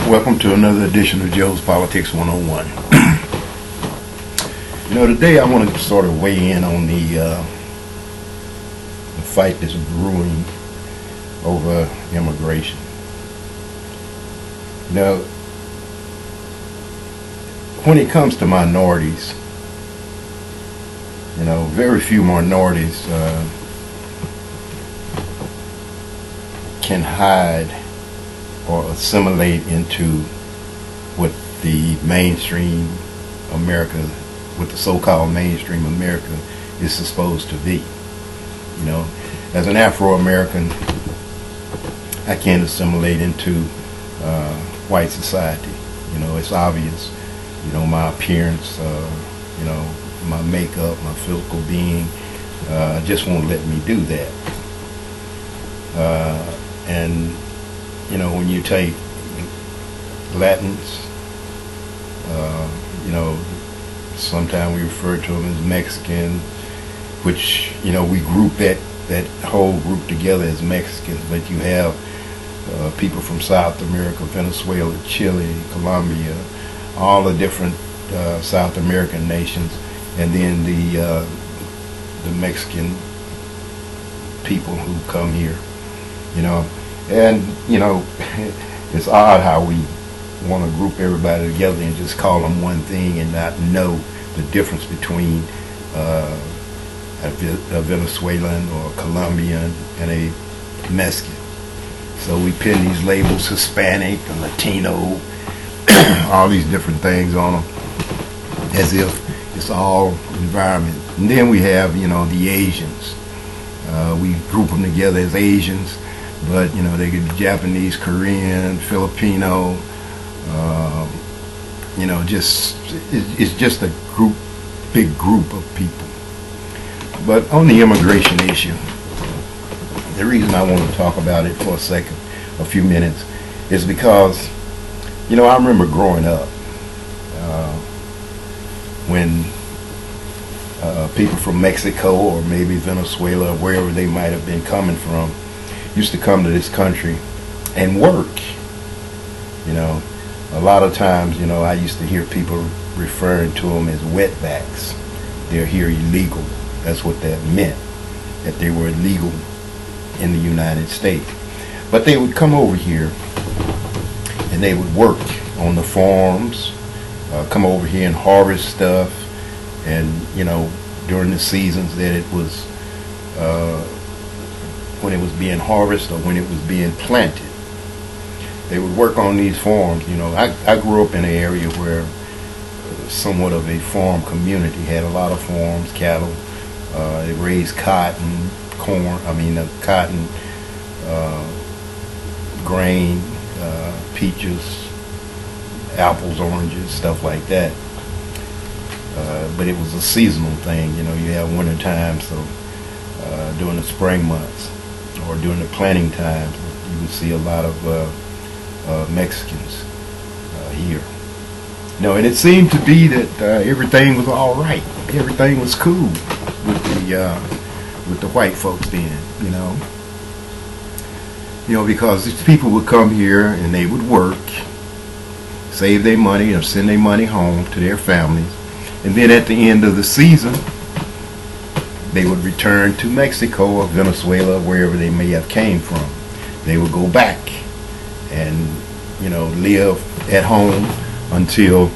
Welcome to another edition of Joe's Politics 101. Today I want to sort of weigh in on the fight that's brewing over immigration. When it comes to minorities, very few minorities can hide or assimilate into what the mainstream America, what the so-called mainstream America is supposed to be. As an Afro-American, I can't assimilate into white society. It's obvious. My appearance, my makeup, my physical being just won't let me do that. And when you take Latins, sometimes we refer to them as Mexican, which, we group that whole group together as Mexicans, but you have people from South America, Venezuela, Chile, Colombia, all the different South American nations, and then the Mexican people who come here, and it's odd how we want to group everybody together and just call them one thing and not know the difference between a Venezuelan or a Colombian and a Mexican. So we pin these labels, Hispanic and Latino, all these different things on them, as if it's all environment. And then we have, the Asians. We group them together as Asians, but they could be Japanese, Korean, Filipino. It's just a big group of people. But on the immigration issue, the reason I want to talk about it for a few minutes, is because, I remember growing up when people from Mexico or maybe Venezuela, wherever they might have been coming from, used to come to this country and work. A lot of times, I used to hear people referring to them as wetbacks. They're here illegal. That's what that meant, that they were illegal in the United States. But they would come over here and they would work on the farms, come over here and harvest stuff, and during the seasons that it was when it was being harvested or when it was being planted, they would work on these farms. I grew up in an area where somewhat of a farm community, had a lot of farms, cattle. They raised cotton, cotton, grain, peaches, apples, oranges, stuff like that. But it was a seasonal thing. You have winter time, so during the spring months or during the planting times, you would see a lot of Mexicans here. And it seemed to be that everything was all right. Everything was cool with the white folks then, because these people would come here and they would work, save their money or send their money home to their families, and then at the end of the season, they would return to Mexico or Venezuela, wherever they may have came from. They would go back and live at home until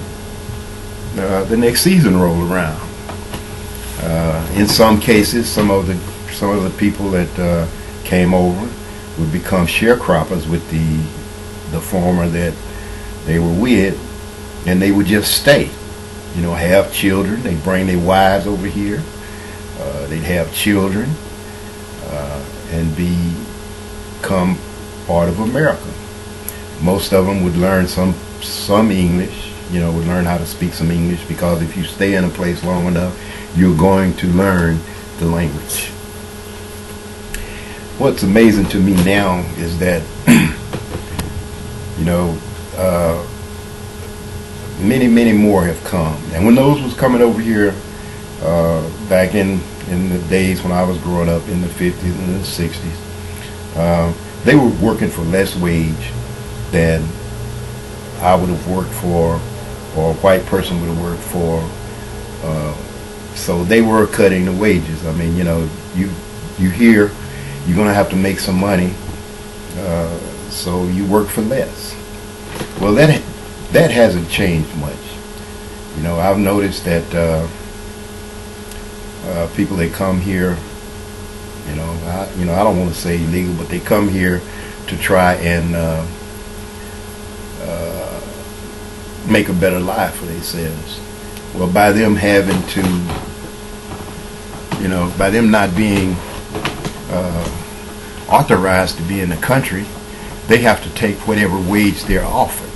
the next season rolled around. In some cases, some of the people that came over would become sharecroppers with the farmer that they were with, and they would just stay. Have children. They bring their wives over here. They'd have children and become part of America. Most of them would learn some English, would learn how to speak some English, because if you stay in a place long enough, you're going to learn the language. What's amazing to me now is that, many more have come. And when those was coming over here back in the days when I was growing up in the 50s and the 60s, they were working for less wage than I would have worked for, or a white person would have worked for. So they were cutting the wages. I mean, you hear you're going to have to make some money, so you work for less. Well, that hasn't changed much. I've noticed that people that come here, I don't want to say illegal, but they come here to try and make a better life for themselves. Well, by them having to, by them not being authorized to be in the country, they have to take whatever wage they're offered,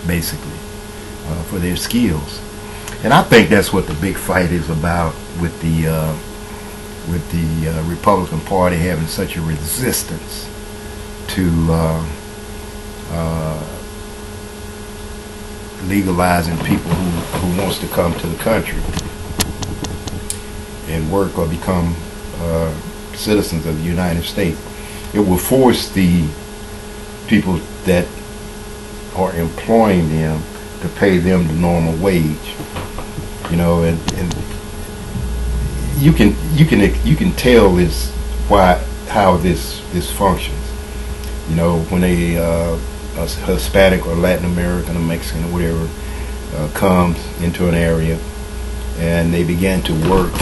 basically, for their skills. And I think that's what the big fight is about with the Republican Party having such a resistance to legalizing people who wants to come to the country and work or become citizens of the United States. It will force the people that are employing them to pay them the normal wage. And you can tell this how this functions. When a Hispanic or Latin American or Mexican or whatever comes into an area and they begin to work,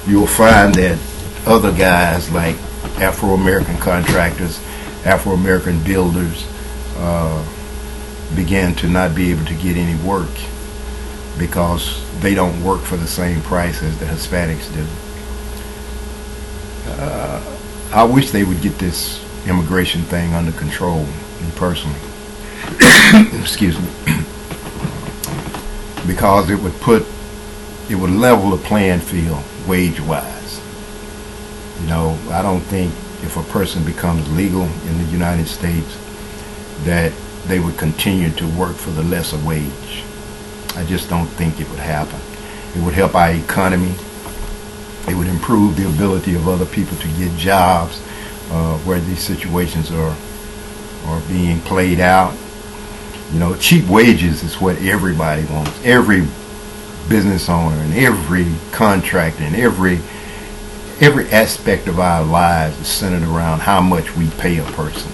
you'll find that other guys like Afro-American contractors, Afro-American builders began to not be able to get any work because they don't work for the same price as the Hispanics do. I wish they would get this immigration thing under control, me personally. Excuse me. Because it would level the playing field wage-wise. I don't think if a person becomes legal in the United States that they would continue to work for the lesser wage. I just don't think it would happen. It would help our economy. It would improve the ability of other people to get jobs where these situations are being played out. Cheap wages is what everybody wants. Every business owner and every contractor and every aspect of our lives is centered around how much we pay a person.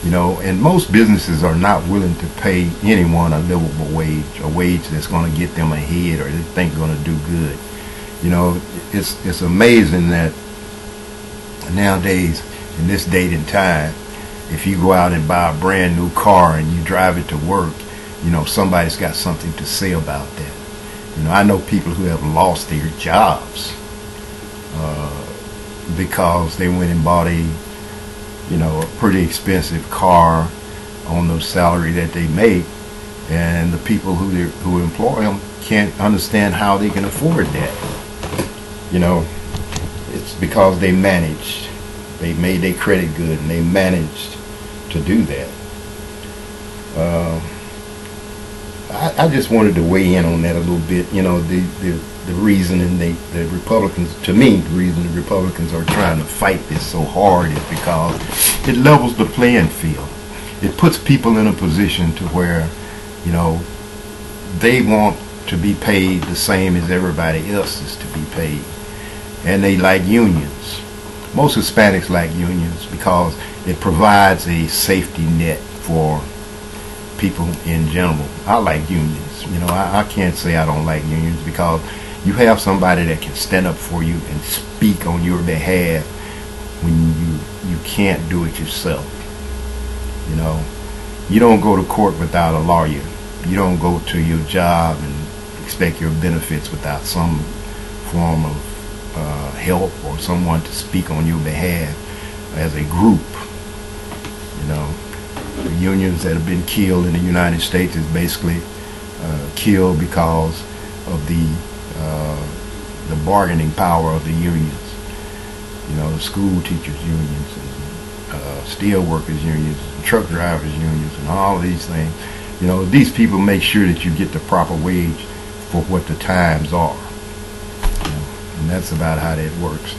And most businesses are not willing to pay anyone a livable wage, a wage that's going to get them ahead or they think going to do good. It's amazing that nowadays, in this date and time, if you go out and buy a brand new car and you drive it to work, somebody's got something to say about that. I know people who have lost their jobs because they went and bought a pretty expensive car on the salary that they make, and the people who employ them can't understand how they can afford that. It's because they made their credit good and they managed to do that. I just wanted to weigh in on that a little bit. The reason the Republicans, to me, the reason the Republicans are trying to fight this so hard is because it levels the playing field. It puts people in a position to where, they want to be paid the same as everybody else is to be paid. And they like unions. Most Hispanics like unions because it provides a safety net for people in general. I like unions. I can't say I don't like unions because you have somebody that can stand up for you and speak on your behalf when you can't do it yourself. You don't go to court without a lawyer. You don't go to your job and expect your benefits without some form of help or someone to speak on your behalf as a group. The unions that have been killed in the United States is basically killed because of the bargaining power of the unions. The school teachers unions and steel workers unions and truck drivers unions and all of these things. These people make sure that you get the proper wage for what the times are. And that's about how that works.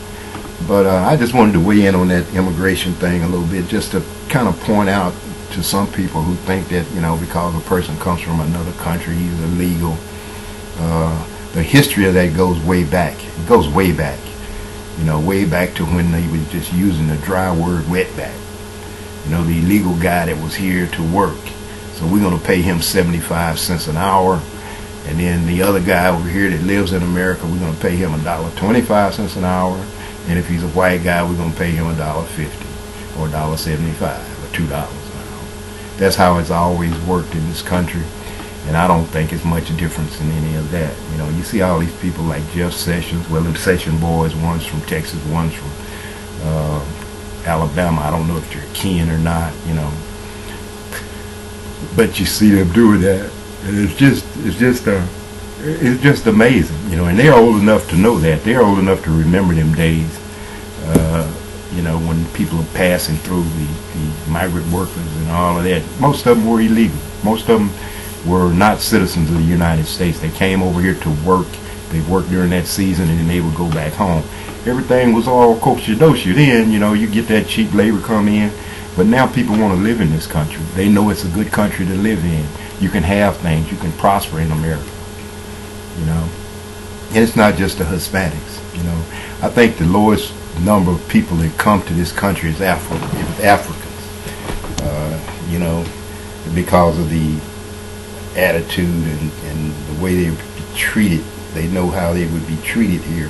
But I just wanted to weigh in on that immigration thing a little bit, just to kind of point out to some people who think that, you know, because a person comes from another country, he's illegal. The history of that goes way back. It goes way back. You know, way back to when they was just using the dry word wetback. You know, the illegal guy that was here to work. So we're going to pay him 75 cents an hour. And then the other guy over here that lives in America, we're going to pay him $1.25 an hour. And if he's a white guy, we're going to pay him $1.50 or $1.75 or $2 an hour. That's how it's always worked in this country. And I don't think it's much difference in any of that. You know, you see all these people like Jeff Sessions, well, them Session boys, one's from Texas, one's from Alabama. I don't know if they're kin or not, you know. But you see them doing that, and it's just amazing, you know. And they're old enough to know that. They're old enough to remember them days, you know, when people are passing through the migrant workers and all of that. Most of them were illegal. Most of them were not citizens of the United States. They came over here to work. They worked during that season, and then they would go back home. Everything was all kosher-dosher. Then, you know, you get that cheap labor come in. But now people want to live in this country. They know it's a good country to live in. You can have things. You can prosper in America. You know. And it's not just the Hispanics. You know. I think the lowest number of people that come to this country is Africans. You know, because of the attitude and the way they would be treated. They know how they would be treated here.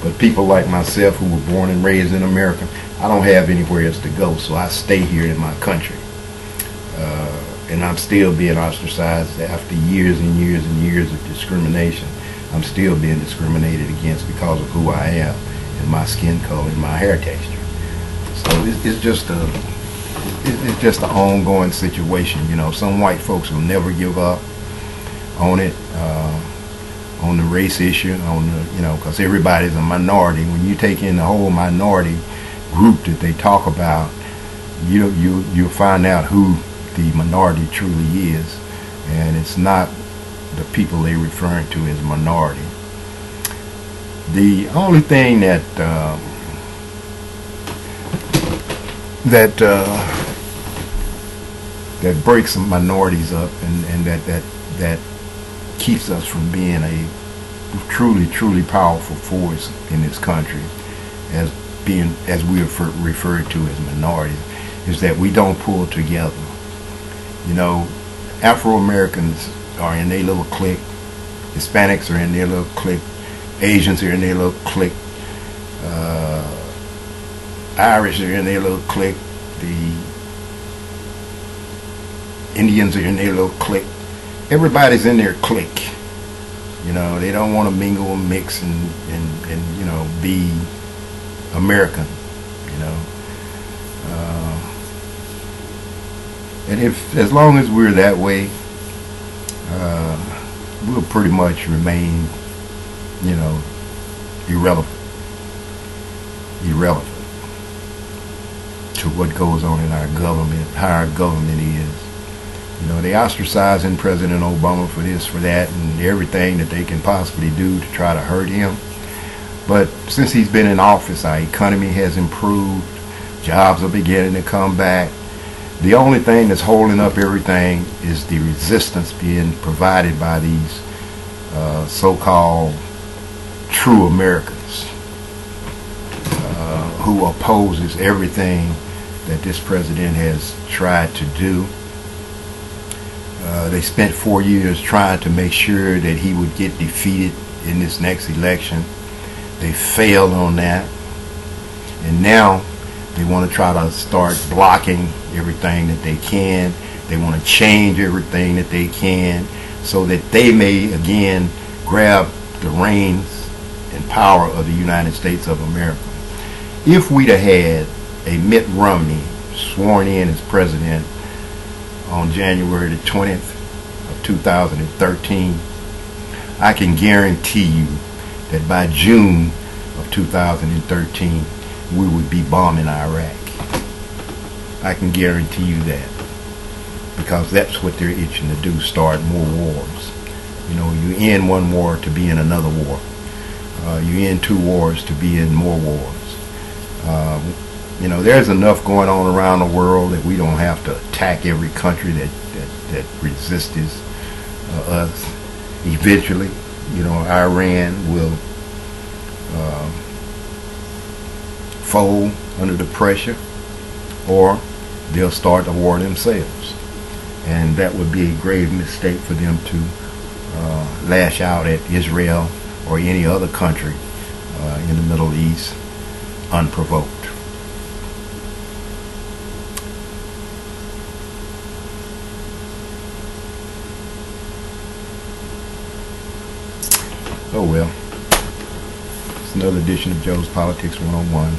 But people like myself who were born and raised in America, I don't have anywhere else to go, so I stay here in my country. And I'm still being ostracized after years and years and years of discrimination. I'm still being discriminated against because of who I am and my skin color and my hair texture. So it's just an ongoing situation. You know, some white folks will never give up on it, on the race issue, on the, you know, because everybody's a minority. When you take in the whole minority group that they talk about, you'll find out who the minority truly is, and it's not the people they're referring to as minority. The only thing that breaks some minorities up and that keeps us from being a truly powerful force in this country, as we are referred to as minorities, is that we don't pull together. You know, Afro-Americans are in their little clique, Hispanics are in their little clique, Asians are in their little clique, Irish are in their little clique, the Indians are in their little clique. Everybody's in their clique. You know, they don't want to mingle and mix and you know, be American, you know. And as long as we're that way, we'll pretty much remain, you know, irrelevant to what goes on in our government, how our government is. You know, they ostracizing President Obama for this, for that, and everything that they can possibly do to try to hurt him. But since he's been in office, our economy has improved. Jobs are beginning to come back. The only thing that's holding up everything is the resistance being provided by these so-called true Americans who opposes everything that this president has tried to do. They spent 4 years trying to make sure that he would get defeated in this next election. They failed on that. And now they want to try to start blocking everything that they can. They want to change everything that they can so that they may again grab the reins and power of the United States of America. If we'd have had a Mitt Romney sworn in as president on January the 20th of 2013, I can guarantee you that by June of 2013 we would be bombing Iraq. I can guarantee you that, because that's what they're itching to do, start more wars. You know, you end one war to be in another war. You end 2 wars to be in more wars. You know, there's enough going on around the world that we don't have to attack every country that resists us. Eventually, you know, Iran will fold under the pressure, or they'll start the war themselves. And that would be a grave mistake for them to lash out at Israel or any other country in the Middle East unprovoked. Oh well, it's another edition of Joe's Politics 101.